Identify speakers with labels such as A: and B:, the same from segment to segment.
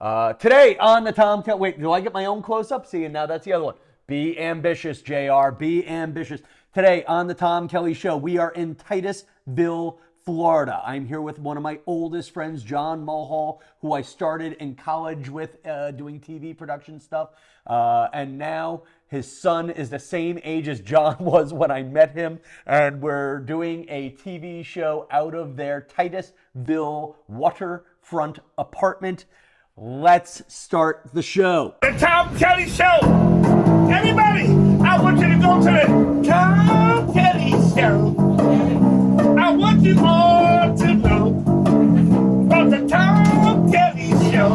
A: Today on the Tom Kelly, wait, do I get my own close-up? See, and now that's the other one. Be ambitious, JR, be ambitious. Today on the Tom Kelly Show, we are in Titusville, Florida. I'm here with one of my oldest friends, John Mulhall, who I started in college with doing TV production stuff. And now his son is the same age as John was when I met him. And we're doing a TV show out of their Titusville waterfront apartment. Let's start the show.
B: The Tom Kelly Show. Everybody, I want you to go to the Tom Kelly Show. I want you all to know about the Tom Kelly Show.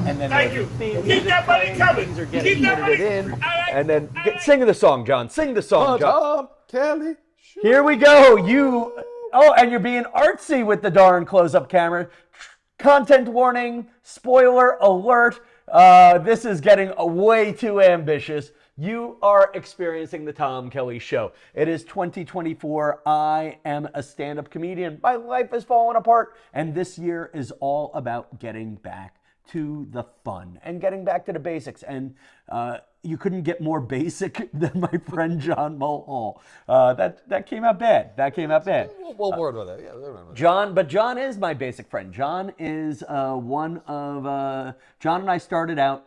A: And then
B: thank you. Keep that money coming. Keep that money
A: in. And then sing the song, John. Sing the song, John.
C: Tom Kelly Show.
A: Here we go. And you're being artsy with the darn close-up camera. Content warning, spoiler alert. This is getting way too ambitious. You are experiencing the Tom Kelly Show. It is 2024. I am a stand-up comedian. My life has fallen apart. And this year is all about getting back to the fun and getting back to the basics. And you couldn't get more basic than my friend John Mulhall. That came out bad.
C: Well, more about that. Yeah.
A: John is my basic friend. John is John and I started out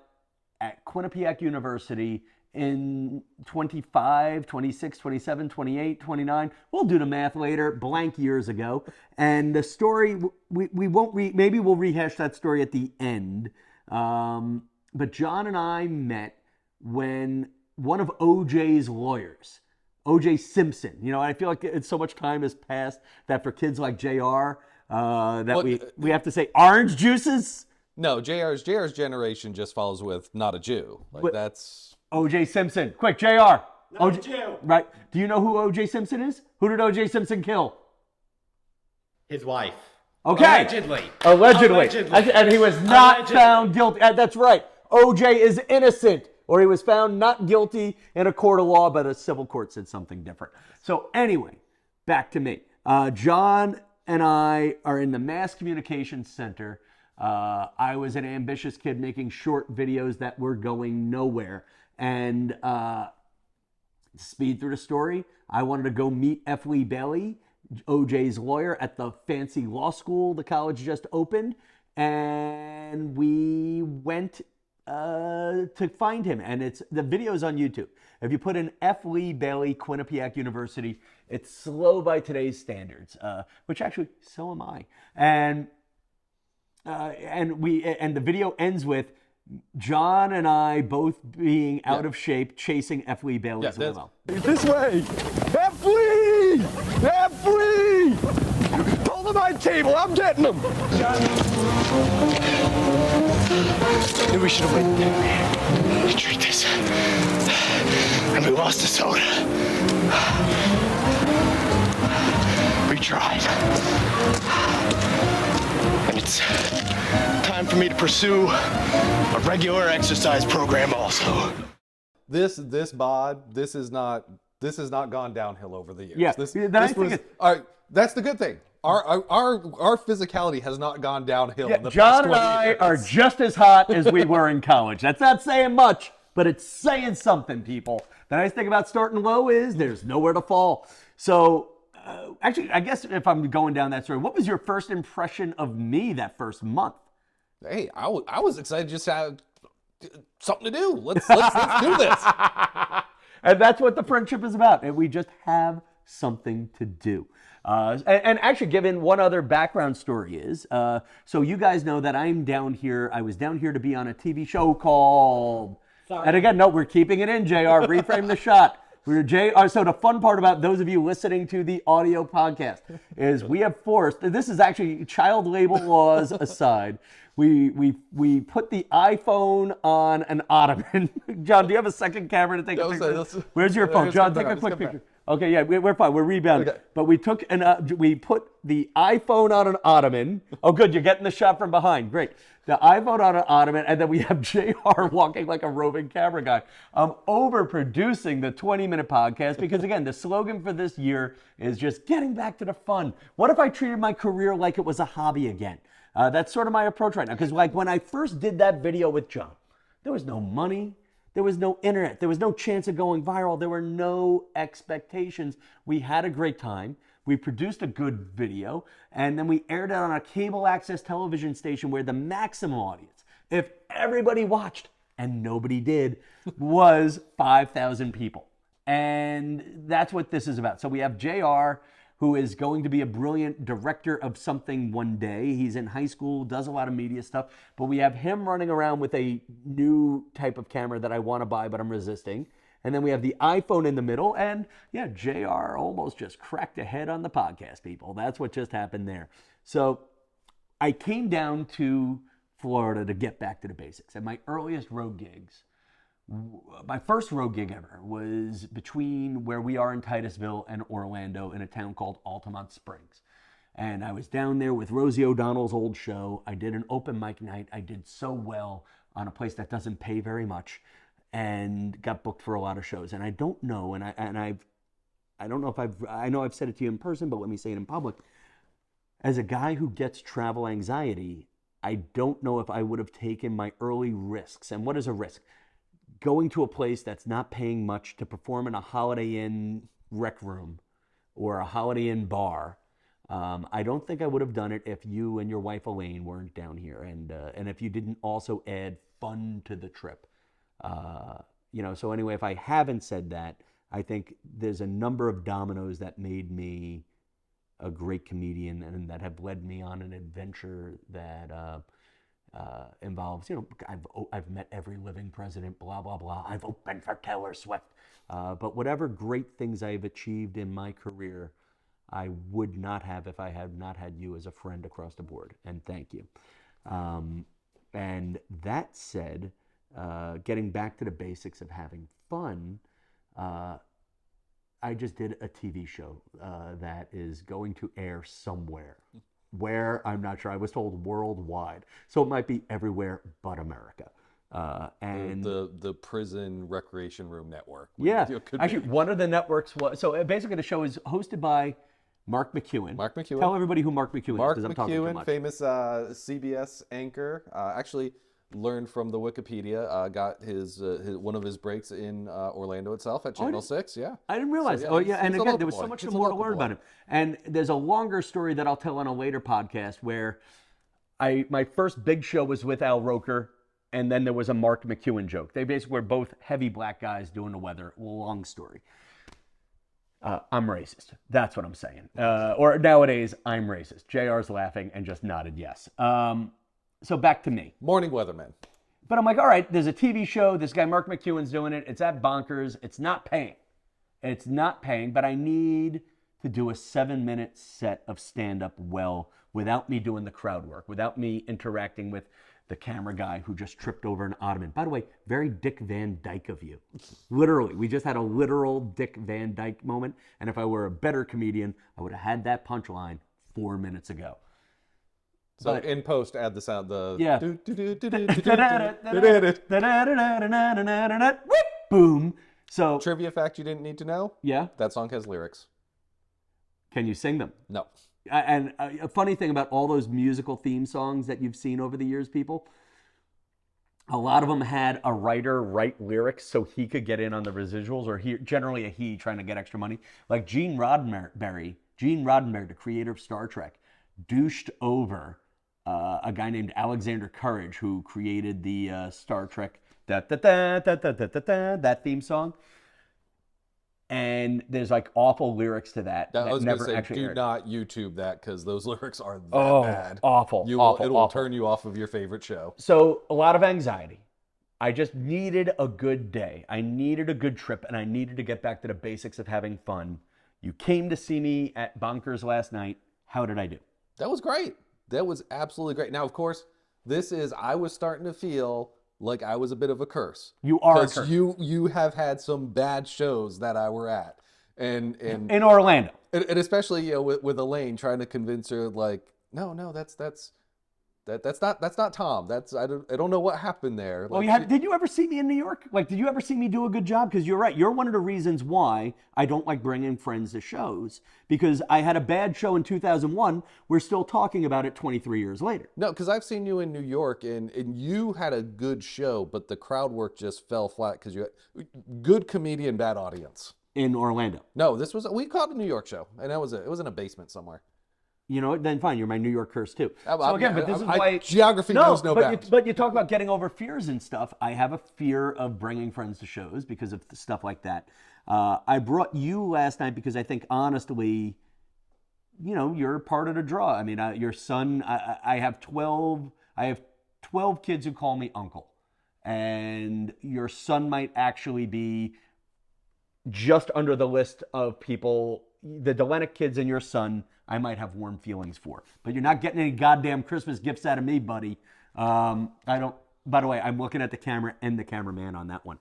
A: at Quinnipiac University in 25, 26, 27, 28, 29. We'll do the math later, blank years ago. And the story, we won't maybe we'll rehash that story at the end. But John and I met when one of OJ's lawyers, OJ Simpson, I feel like so much time has passed that for kids like JR, we have to say orange juices.
C: No, JR's generation just follows with not a Jew. That's
A: OJ Simpson. Quick, JR.
B: Not a Jew.
A: Right. Do you know who OJ Simpson is? Who did OJ Simpson kill?
D: His wife.
A: Okay. Allegedly. And he was not found guilty. That's right. OJ is innocent, or he was found not guilty in a court of law, but a civil court said something different. So anyway, back to me. John and I are in the Mass Communications Center. I was an ambitious kid making short videos that were going nowhere. And speed through the story, I wanted to go meet F. Lee Bailey, OJ's lawyer, at the fancy law school the college just opened. And we went to find him. And the video's on YouTube. If you put in F. Lee Bailey, Quinnipiac University, it's slow by today's standards, which actually, so am I. And the video ends with John and I both being out of shape, chasing F. Lee Bailey's limo.
E: This way! F. Lee! F. Lee! Pull to my table, I'm getting them! Maybe we should have waited. Treat this. And we lost the soda. We tried. And it's time for me to pursue a regular exercise program also.
C: this bod. This has not gone downhill over the years.
A: Yeah,
C: all right. That's the good thing. Our physicality has not gone downhill.
A: Yeah,
C: in the
A: John
C: past
A: and
C: 20
A: I
C: years.
A: are just as hot as we were in college. That's not saying much, but it's saying something, people. The nice thing about starting low is there's nowhere to fall. So, actually, I guess if I'm going down that story, what was your first impression of me that first month?
C: Hey, I was excited just to have something to do. Let's do this.
A: And that's what the friendship is about. And we just have something to do. And actually, given one other background story is, so you guys know that I'm down here. I was down here to be on a TV show called. Sorry. And again, no, we're keeping it in, JR. Reframe the shot. So the fun part about those of you listening to the audio podcast is we have forced. This is actually child labor laws aside. We put the iPhone on an ottoman. John, do you have a second camera to take a picture? Where's your phone? John, take a quick picture. Okay, yeah, we're fine. We're rebounding. Okay. But we put the iPhone on an ottoman. Oh, good, you're getting the shot from behind. Great. The iPhone on an ottoman, and then we have JR walking like a roving camera guy. I'm overproducing the 20-minute podcast because, again, the slogan for this year is just getting back to the fun. What if I treated my career like it was a hobby again? That's sort of my approach right now. Because like when I first did that video with John, there was no money. There was no internet. There was no chance of going viral. There were no expectations. We had a great time. We produced a good video, and then we aired it on a cable access television station where the maximum audience, if everybody watched, and nobody did, was 5,000 people. And that's what this is about. So we have JR, who is going to be a brilliant director of something one day. He's in high school, does a lot of media stuff, but we have him running around with a new type of camera that I want to buy, but I'm resisting. And then we have the iPhone in the middle, and yeah, JR almost just cracked ahead on the podcast, people. That's what just happened there. So I came down to Florida to get back to the basics. And my earliest road gigs, my first road gig ever was between where we are in Titusville and Orlando in a town called Altamont Springs. And I was down there with Rosie O'Donnell's old show. I did an open mic night. I did so well on a place that doesn't pay very much and got booked for a lot of shows. And I don't know, I don't know if I know I've said it to you in person, but let me say it in public. As a guy who gets travel anxiety, I don't know if I would have taken my early risks. And what is a risk? Going to a place that's not paying much to perform in a Holiday Inn rec room or a Holiday Inn bar. I don't think I would have done it if you and your wife Elaine weren't down here, and if you didn't also add fun to the trip. So anyway, if I haven't said that, I think there's a number of dominoes that made me a great comedian and that have led me on an adventure that involves, I've met every living president, blah, blah, blah. I've opened for Taylor Swift. But whatever great things I've achieved in my career, I would not have if I had not had you as a friend across the board. And thank you. And that said, getting back to the basics of having fun, I just did a TV show that is going to air somewhere. Where, I'm not sure. I was told worldwide. So it might be everywhere but America. And
C: the prison recreation room network.
A: Yeah.
C: It could
A: Actually,
C: be.
A: one of the networks was... So basically the show is hosted by Mark McEwen.
C: Mark McEwen.
A: Tell everybody who Mark McEwen
C: Mark
A: is, because I'm talking too
C: McEwen,
A: much.
C: famous CBS anchor. Actually learned from the Wikipedia. Got his one of his breaks in Orlando itself at Channel 6. Yeah.
A: I didn't realize.
C: So, yeah,
A: And
C: he's a
A: again,
C: local
A: there was so
C: boy.
A: much
C: He's a
A: more to
C: local
A: learn
C: boy.
A: about him. And there's a longer story that I'll tell on a later podcast where my first big show was with Al Roker, and then there was a Mark McEwen joke. They basically were both heavy black guys doing the weather. Long story. I'm racist. That's what I'm saying. Or nowadays, I'm racist. JR's laughing and just nodded yes. So back to me.
C: Morning Weatherman.
A: But I'm like, all right, there's a TV show. This guy, Mark McEwen's doing it. It's at Bonkerz. It's not paying. It's not paying, but I need to do a 7-minute set of stand-up well without me doing the crowd work, without me interacting with the camera guy who just tripped over an ottoman. By the way, very Dick Van Dyke of you. Literally, we just had a literal Dick Van Dyke moment. And if I were a better comedian, I would have had that punchline 4 minutes ago.
C: So
A: But-
C: in post, add the sound. The
A: Yeah. Boom. So,
C: Trivia fact you didn't need to know:
A: yeah,
C: that song has lyrics.
A: can you sing them?
C: No.
A: And a funny thing about all those musical theme songs that you've seen over the years, people, a lot of them had a writer write lyrics so he could get in on the residuals, or generally a he trying to get extra money. Like Gene Roddenberry, the creator of Star Trek, douched over a guy named Alexander Courage, who created the Star Trek that theme song. And there's like awful lyrics to that
C: I was
A: never
C: going to say,
A: actually
C: do
A: aired.
C: not YouTube that because those lyrics are that
A: Oh,
C: bad.
A: awful,
C: It
A: awful.
C: will turn you off of your favorite show.
A: So a lot of anxiety. I just needed a good day. I needed a good trip, and I needed to get back to the basics of having fun. You came to see me at Bonkerz last night. How did I do?
C: That was great. That was absolutely great. Now, of course, I was starting to feel like I was a bit of a curse.
A: You are a
C: Because
A: curse.
C: you have had some bad shows that I were at. And
A: In Orlando.
C: especially with Elaine trying to convince her, like, no, that's That's not Tom. I don't know what happened there.
A: Well,
C: Like,
A: did you ever see me in New York? Like, did you ever see me do a good job? Because you're right. You're one of the reasons why I don't like bringing friends to shows, because I had a bad show in 2001. We're still talking about it 23 years later.
C: No, because I've seen you in New York, and you had a good show, but the crowd work just fell flat because you had good comedian, bad audience.
A: In Orlando.
C: No, we caught a New York show, and it was in a basement somewhere.
A: You know, then fine, you're my New York curse too.
C: But this is why geography knows no bounds.
A: But you talk about getting over fears and stuff. I have a fear of bringing friends to shows because of stuff like that. I brought you last night because I think, honestly, you know, you're part of the draw. I mean, your son. I have 12 kids who call me uncle, and your son might actually be just under the list of people. The Delenick kids and your son, I might have warm feelings for. But you're not getting any goddamn Christmas gifts out of me, buddy. I don't. By the way, I'm looking at the camera and the cameraman on that one.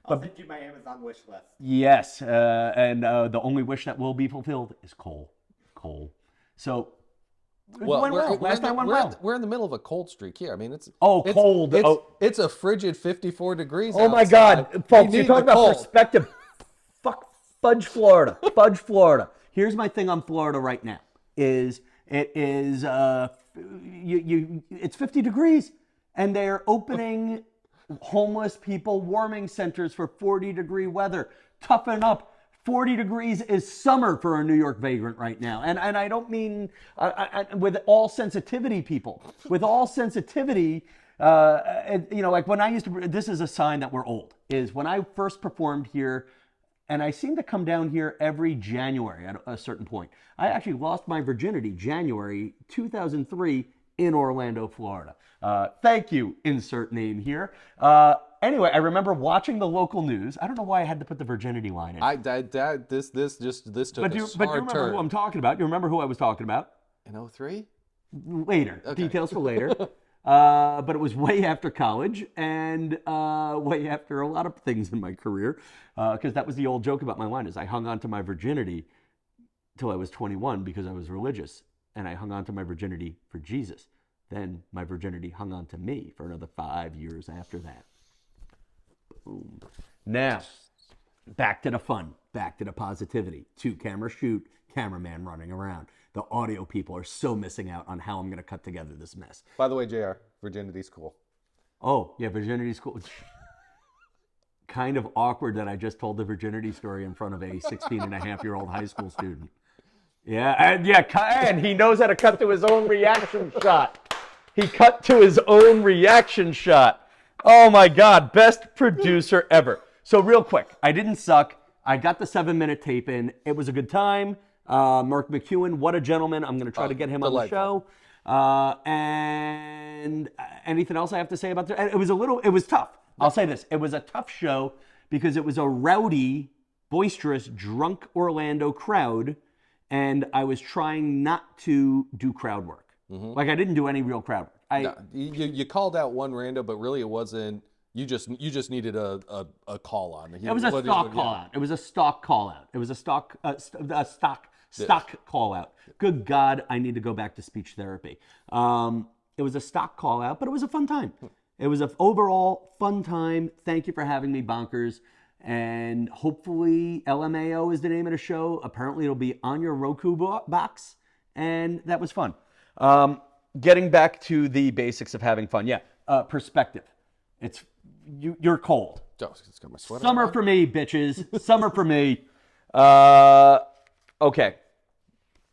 D: I'll send you my Amazon wish list.
A: Yes, and the only wish that will be fulfilled is coal. So, last night went well.
C: We're in the middle of a cold streak here. I mean,
A: cold.
C: It's a frigid 54 degrees.
A: Oh my
C: outside.
A: God, folks!
C: We
A: You're
C: need
A: talking
C: the
A: about
C: cold.
A: perspective. Fudge Florida. Fudge Florida. Here's my thing on Florida right now. It's 50 degrees, and they're opening homeless people warming centers for 40-degree weather. Toughen up. 40 degrees is summer for a New York vagrant right now. And I don't mean with all sensitivity, people. With all sensitivity, like when I used to, this is a sign that we're old, is when I first performed here, and I seem to come down here every January at a certain point. I actually lost my virginity January 2003 in Orlando, Florida. Thank you, insert name here. Anyway, I remember watching the local news. I don't know why I had to put the virginity line in.
C: This took
A: But
C: a
A: do you
C: hard
A: remember
C: turn.
A: who I'm talking about? You remember who I was talking about?
C: In 03?
A: Later.
C: Okay.
A: Details for later. But it was way after college and way after a lot of things in my career. Because that was the old joke about my line, is I hung on to my virginity till I was 21 because I was religious. And I hung on to my virginity for Jesus. Then my virginity hung on to me for another 5 years after that. Boom. Now, back to the fun, back to the positivity. 2-camera shoot, cameraman running around. The audio people are so missing out on how I'm going to cut together this mess.
C: By the way, JR, virginity's cool.
A: Oh, yeah, virginity's cool. Kind of awkward that I just told the virginity story in front of a 16-and-a-half-year-old high school student. Yeah, and he knows how to cut to his own reaction shot. He cut to his own reaction shot. Oh my God, best producer ever. So real quick, I didn't suck. I got the 7-minute tape in. It was a good time. Mark McEwen, what a gentleman. I'm going to try to get him on the show. And anything else I have to say about that? It was tough. I'll say this. It was a tough show because it was a rowdy, boisterous, drunk Orlando crowd. And I was trying not to do crowd work. Mm-hmm. Like I didn't do any real crowd work.
C: No, you called out one rando, but really it wasn't. You just needed a call on.
A: It was a stock call out. It was a stock call out. It was a stock call out. Good God, I need to go back to speech therapy. It was a stock call out, but it was a fun time. It was an overall fun time. Thank you for having me, Bonkerz. And hopefully LMAO is the name of the show. Apparently it'll be on your Roku box. And that was fun. Getting back to the basics of having fun. Yeah, perspective. You're cold.
C: Oh, it's got my sweater
A: Summer
C: on.
A: for me, bitches. Summer for me. Okay.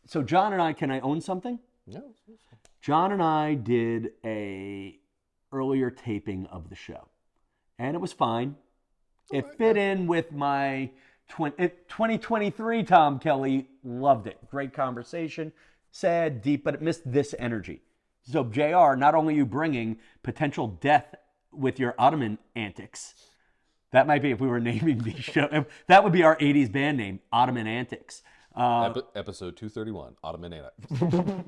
A: So John and I, can I own something?
C: No.
A: John and I did a earlier taping of the show. And it was fine. It fit in with my 2023 Tom Kelly. Loved it. Great conversation. Sad, deep, but it missed this energy. So JR, not only are you bringing potential death with your Ottoman antics, that might be if we were naming the show. That would be our 80s band name, Ottoman Antics.
C: Episode 231, Ottoman Antics.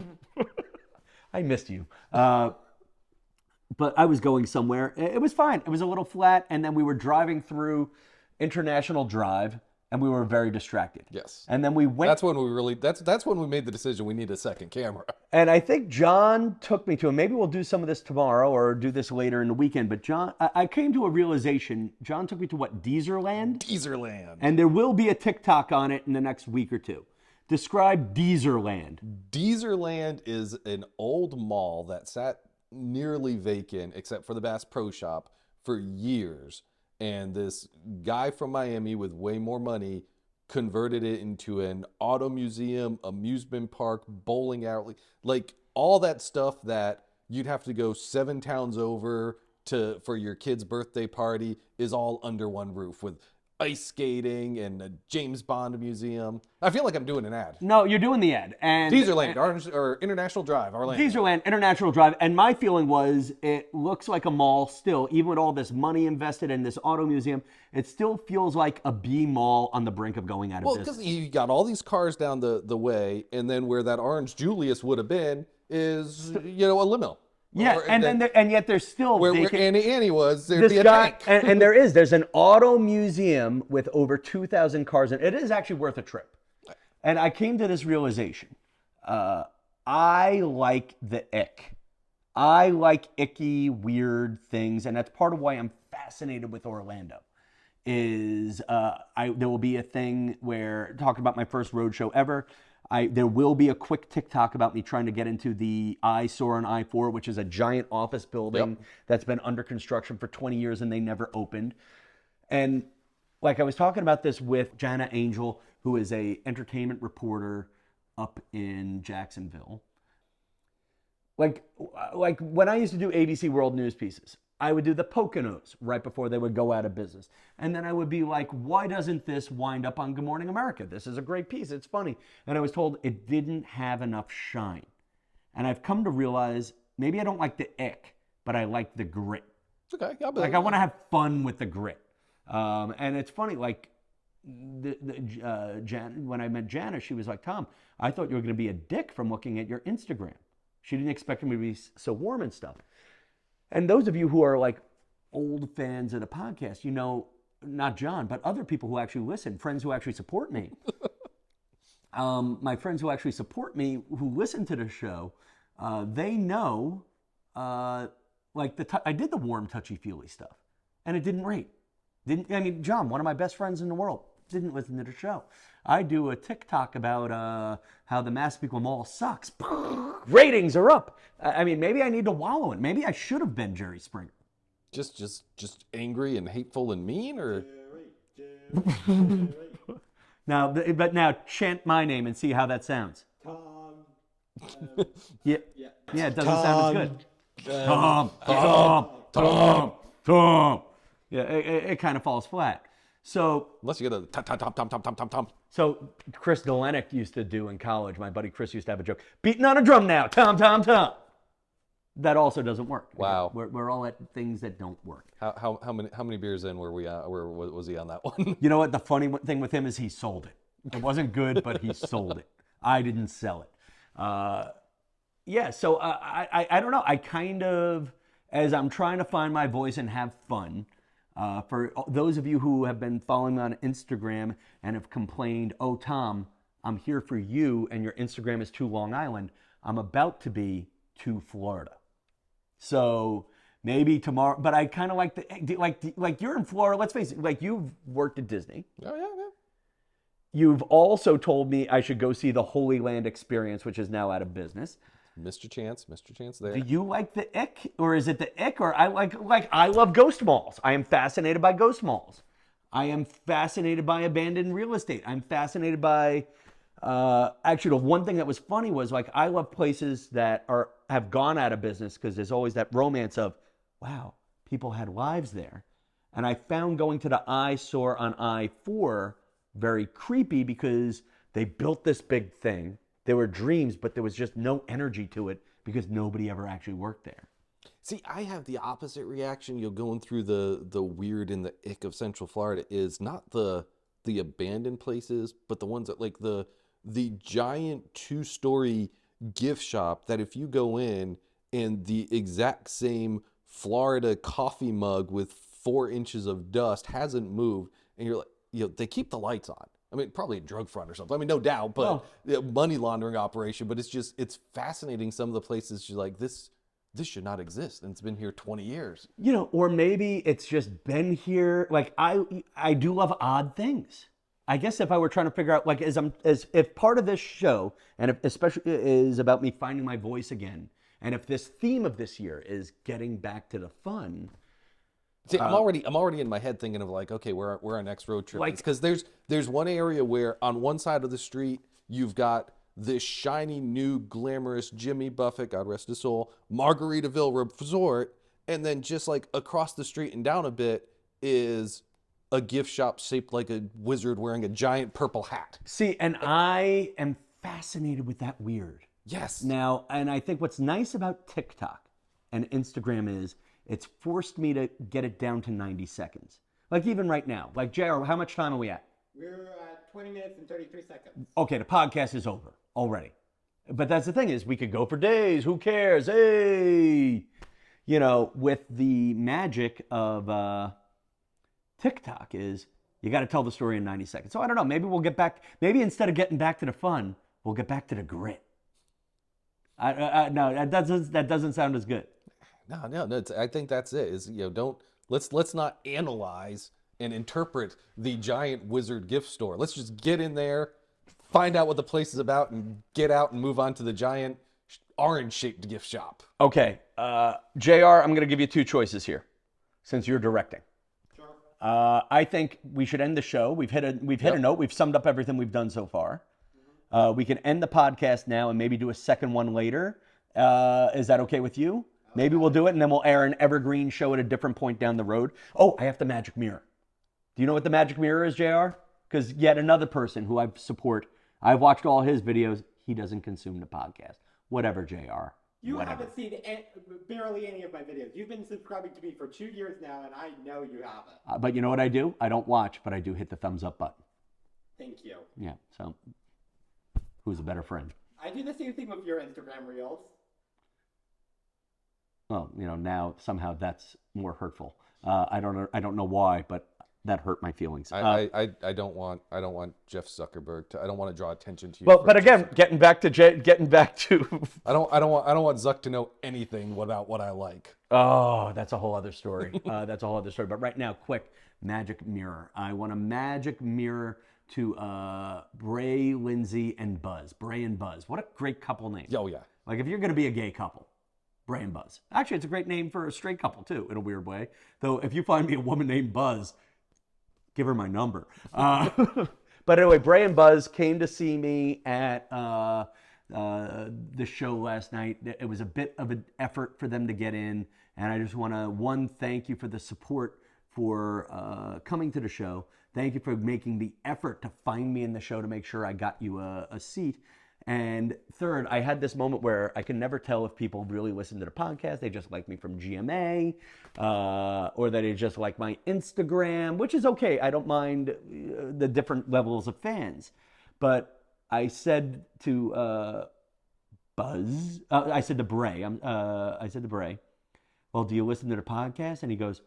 A: I missed you. But I was going somewhere. It was fine. It was a little flat. And then we were driving through International Drive. and we were very distracted.
C: Yes.
A: And then we went.
C: That's when we really. That's when we made the decision. We need a second camera.
A: And I think John took me to, and maybe we'll do some of this tomorrow or do this later in the weekend. But John, I came to a realization. John took me to what, Deezerland?
C: Deezerland.
A: And there will be a TikTok on it in the next week or two. Describe Deezerland.
C: Deezerland is an old mall that sat nearly vacant, except for the Bass Pro Shop, for years. And this guy from Miami with way more money converted it into an auto museum, amusement park, bowling alley, like all that stuff that you'd have to go 7 towns over to for your kid's birthday party is all under one roof with ice skating and a James Bond museum. I feel like I'm doing an ad.
A: No, you're doing the ad. And
C: Deezerland, or International Drive, Orlando.
A: Deezerland, International Drive. And my feeling was it looks like a mall still, even with all this money invested in this auto museum, it still feels like a B mall on the brink of going out of business.
C: Because you got all these cars down the way, and then where that orange Julius would have been is, a limo.
A: Yeah, and yet there's still
C: where
A: vacant.
C: Annie was, there'd
A: This
C: be a
A: guy,
C: tank.
A: and there's an auto museum with over 2,000 cars in it. It is actually worth a trip. And I came to this realization. I like the ick. I like icky, weird things, and that's part of why I'm fascinated with Orlando. There will be a thing where, talking about my first road show ever, there will be a quick TikTok about me trying to get into the eyesore on I-4, which is a giant office building that's been under construction for 20 years and they never opened. And like I was talking about this with Jana Angel, who is a entertainment reporter up in Jacksonville. Like when I used to do ABC World News pieces, I would do the Poconos right before they would go out of business. And then I would be like, why doesn't this wind up on Good Morning America? This is a great piece. It's funny. And I was told it didn't have enough shine. And I've come to realize maybe I don't like the ick, but I like the grit.
C: Okay,
A: I want to have fun with the grit. And it's funny, like when I met Jana, she was like, Tom, I thought you were going to be a dick from looking at your Instagram. She didn't expect me to be so warm and stuff. And those of you who are like old fans of the podcast, not John, but other people who actually listen, friends who actually support me. My friends who actually support me, who listen to the show, they know, I did the warm, touchy-feely stuff, and it didn't rate. John, one of my best friends in the world, didn't listen to the show. I do a TikTok about how the Massapequa Mall sucks. Ratings are up. Maybe I need to wallow in. Maybe I should have been Jerry Springer.
C: Just angry and hateful and mean, or
A: now chant my name and see how that sounds.
D: Tom.
A: Yeah, it doesn't sound as good. Tom. Yeah, it kind of falls flat. So
C: unless you get a tom.
A: So Chris Galenic used to do in college. My buddy Chris used to have a joke: beating on a drum now, tom. That also doesn't work.
C: Wow.
A: We're all at things that don't work.
C: How many beers in were we? Where was he on that one?
A: You know what? The funny thing with him is he sold it. It wasn't good, but he sold it. I didn't sell it. So I don't know. I kind of, as I'm trying to find my voice and have fun. For those of you who have been following me on Instagram and have complained, oh, Tom, I'm here for you and your Instagram is too Long Island, I'm about to be to Florida. So maybe tomorrow, but I kind of like you're in Florida, let's face it, like you've worked at Disney.
C: Oh, yeah.
A: You've also told me I should go see the Holy Land Experience, which is now out of business.
C: Mr. Chance there.
A: Do you like the ick, or is it the ick, or I love ghost malls. I am fascinated by ghost malls. I am fascinated by abandoned real estate. I'm fascinated by, actually the one thing that was funny was I love places that have gone out of business because there's always that romance of, wow, people had lives there. And I found going to the eyesore on I-4 very creepy because they built this big thing. There were dreams, but there was just no energy to it because nobody ever actually worked there.
C: See, I have the opposite reaction. Going through the weird and the ick of Central Florida is not the abandoned places, but the ones that the giant 2-story gift shop that if you go in and the exact same Florida coffee mug with 4 inches of dust hasn't moved, and you're like, they keep the lights on. I mean, probably a drug front or something. I mean, no doubt, but money laundering operation. But it's fascinating. Some of the places you're like, this should not exist, and it's been here 20 years.
A: Or maybe it's just been here. Like I do love odd things. I guess if I were trying to figure out, like, as if part of this show, and if especially is about me finding my voice again, and if this theme of this year is getting back to the fun.
C: See, I'm already in my head thinking of like, okay, where our next road trip is, because there's one area where on one side of the street you've got this shiny new glamorous Jimmy Buffett, God rest his soul, Margaritaville resort, and then just like across the street and down a bit is a gift shop shaped like a wizard wearing a giant purple hat.
A: See, and I am fascinated with that weird.
C: Yes.
A: Now, and I think what's nice about TikTok and Instagram is it's forced me to get it down to 90 seconds. Like even right now, like JR, how much time are we at?
D: We're at 20 minutes and 33 seconds.
A: Okay, the podcast is over already. But that's the thing is we could go for days. Who cares? Hey, with the magic of TikTok is you got to tell the story in 90 seconds. So I don't know. Maybe we'll get back. Maybe instead of getting back to the fun, we'll get back to the grit. No, that doesn't sound as good.
C: No. I think that's it. Is let's not analyze and interpret the giant wizard gift store. Let's just get in there, find out what the place is about, and get out and move on to the giant orange-shaped gift shop.
A: Okay, JR, I'm going to give you two choices here, since you're directing.
D: Sure.
A: I think we should end the show. We've hit a note. We've summed up everything we've done so far. We can end the podcast now and maybe do a second one later. Is that okay with you? Maybe we'll do it, and then we'll air an evergreen show at a different point down the road. Oh, I have the magic mirror. Do you know what the magic mirror is, JR? Because yet another person who I support, I've watched all his videos. He doesn't consume the podcast. Whatever, JR.
D: You
A: Whatever.
D: haven't seen barely any of my videos. You've been subscribing to me for 2 years now, and I know you haven't.
A: But you know what I do? I don't watch, but I do hit the thumbs up button.
D: Thank you.
A: Yeah, so who's a better friend?
D: I do the same thing with your Instagram reels.
A: Well, now somehow that's more hurtful. I don't know why, but that hurt my feelings.
C: I don't want Jeff Zuckerberg to. I don't want to draw attention to you.
A: Well, but again, getting back to
C: I don't want Zuck to know anything about what I like.
A: Oh, that's a whole other story. But right now, quick magic mirror. I want a magic mirror to Bray, Lindsay, and Buzz. Bray and Buzz. What a great couple name.
C: Oh yeah.
A: Like if you're going to be a gay couple, Bray and Buzz. Actually, it's a great name for a straight couple too, in a weird way. Though if you find me a woman named Buzz, give her my number. But anyway, Bray and Buzz came to see me at the show last night. It was a bit of an effort for them to get in. And I just want to, thank you for the support for coming to the show. Thank you for making the effort to find me in the show to make sure I got you a seat. And third, I had this moment where I can never tell if people really listen to the podcast. They just like me from GMA, or that they just like my Instagram, which is okay. I don't mind the different levels of fans. But I said to Buzz, I said to Bray, well, do you listen to the podcast? And he goes,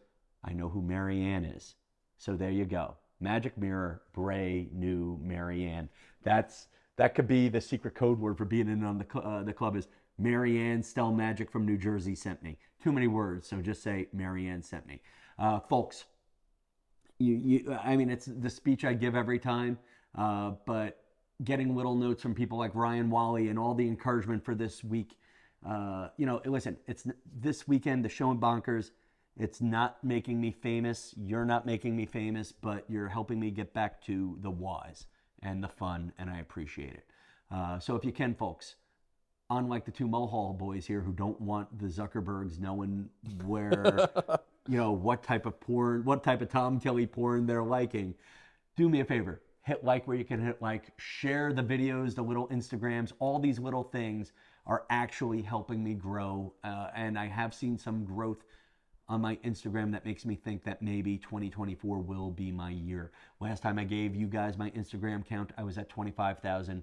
A: I know who Marianne is. So there you go. Magic Mirror, Bray knew Marianne. That could be the secret code word for being in on the club is Marianne Stell Magic from New Jersey sent me. Too many words, so just say Marianne sent me. Folks, it's the speech I give every time, but getting little notes from people like Ryan Wally and all the encouragement for this week. Listen, it's this weekend, the show in Bonkerz. It's not making me famous. You're not making me famous, but you're helping me get back to the whys and the fun, and I appreciate it. So if you can, folks, unlike the two Mulhall boys here who don't want the Zuckerbergs knowing where, what type of porn, what type of Tom Kelly porn they're liking, do me a favor. Hit like where you can hit like, share the videos, the little Instagrams, all these little things are actually helping me grow. And I have seen some growth on my Instagram that makes me think that maybe 2024 will be my year. Last time I gave you guys my Instagram count, I was at 25,000.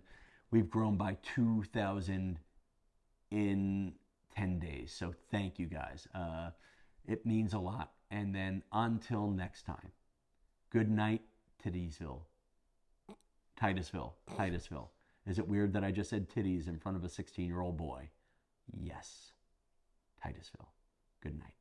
A: We've grown by 2,000 in 10 days. So thank you guys. It means a lot. And then until next time, good night, Titusville. Titusville. Is it weird that I just said titties in front of a 16-year-old boy? Yes. Titusville. Good night.